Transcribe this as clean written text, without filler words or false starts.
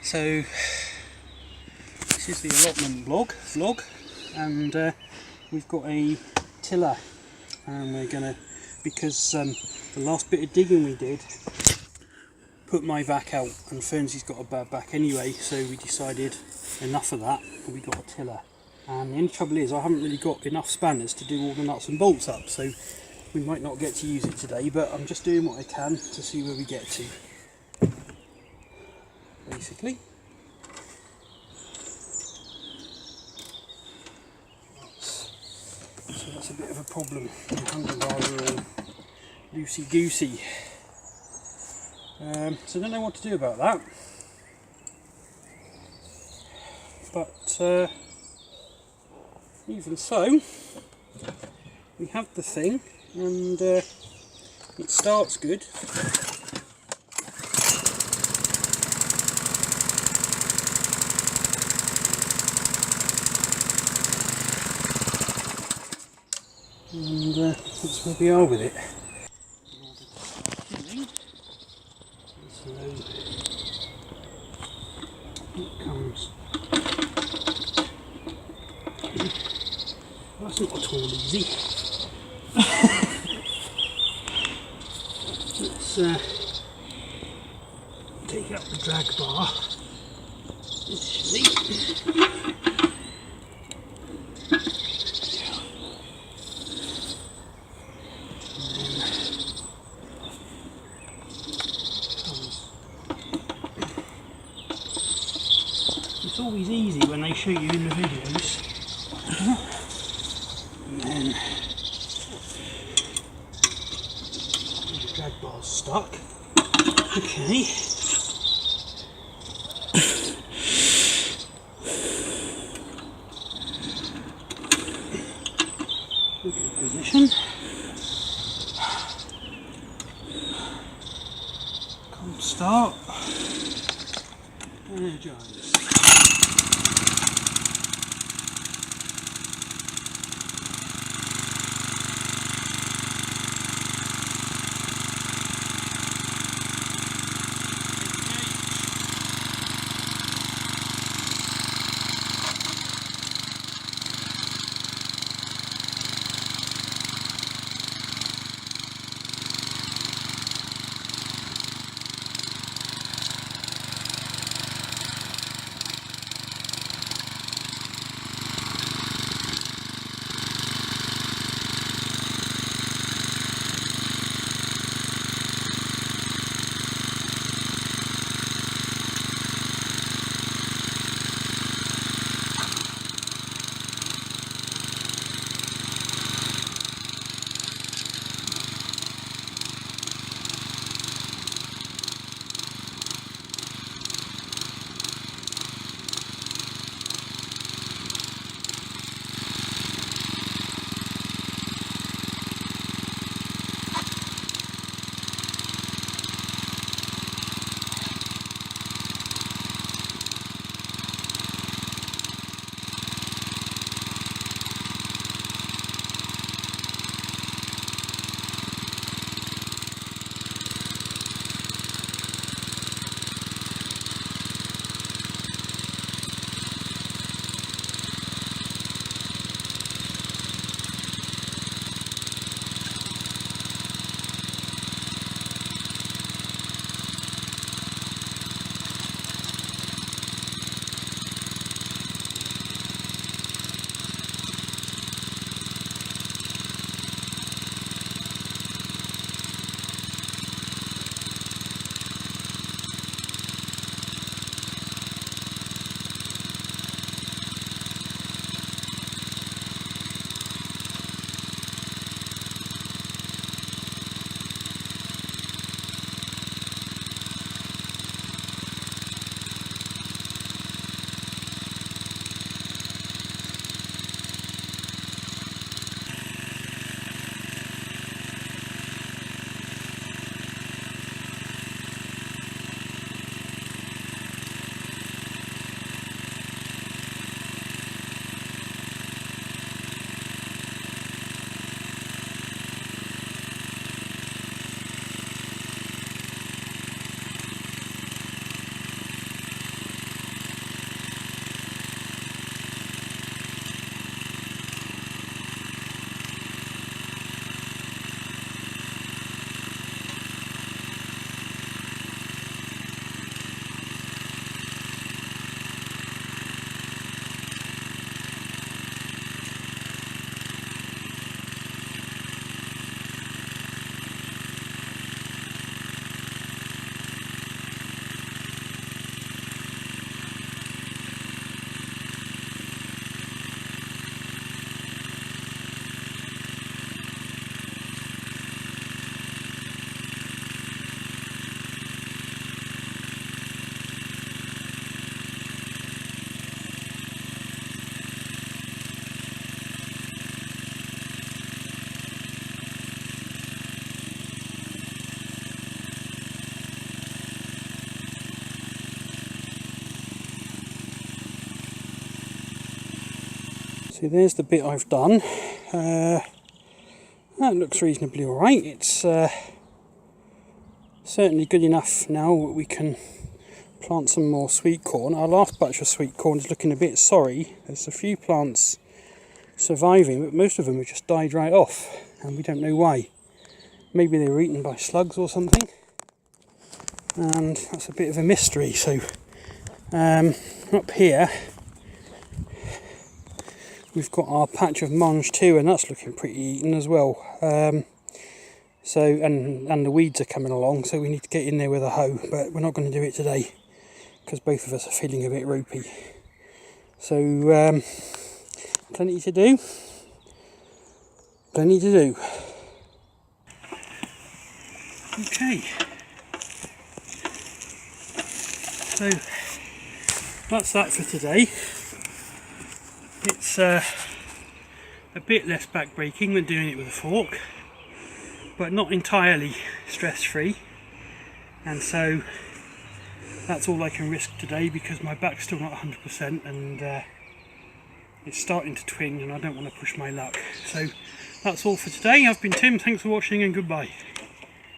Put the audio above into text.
So this is the allotment vlog, and we've got a tiller, and we're gonna, because the last bit of digging we did put my back out, and Fernsy's got a bad back anyway, so we decided enough of that and we got a tiller. And the only trouble is I haven't really got enough spanners to do all the nuts and bolts up, so we might not get to use it today, but I'm just doing what I can to see where we get to, basically. So that's a bit of a problem. The handlebars are all loosey-goosey. So I don't know what to do about that. But even so, we have the thing, and it starts good. And that's where we are with it. So it comes. That's not at all easy. Let's take out the drag bar. It's always easy when they show you in the videos. And then the drag bar's stuck. Okay. Look at the position. Come start. Energize. So there's the bit I've done. That looks reasonably alright. It's certainly good enough now that we can plant some more sweet corn. Our last batch of sweet corn is looking a bit sorry. There's a few plants surviving, but most of them have just died right off, and we don't know why. Maybe they were eaten by slugs or something, and that's a bit of a mystery. So up here we've got our patch of mange too, and that's looking pretty eaten as well. So and the weeds are coming along, so we need to get in there with a hoe, but we're not going to do it today because both of us are feeling a bit ropey. So plenty to do. Okay, so that's that for today. It's a bit less back-breaking than doing it with a fork, but not entirely stress-free, and so that's all I can risk today because my back's still not 100% and it's starting to twinge and I don't want to push my luck. So that's all for today. I've been Tim, thanks for watching and goodbye.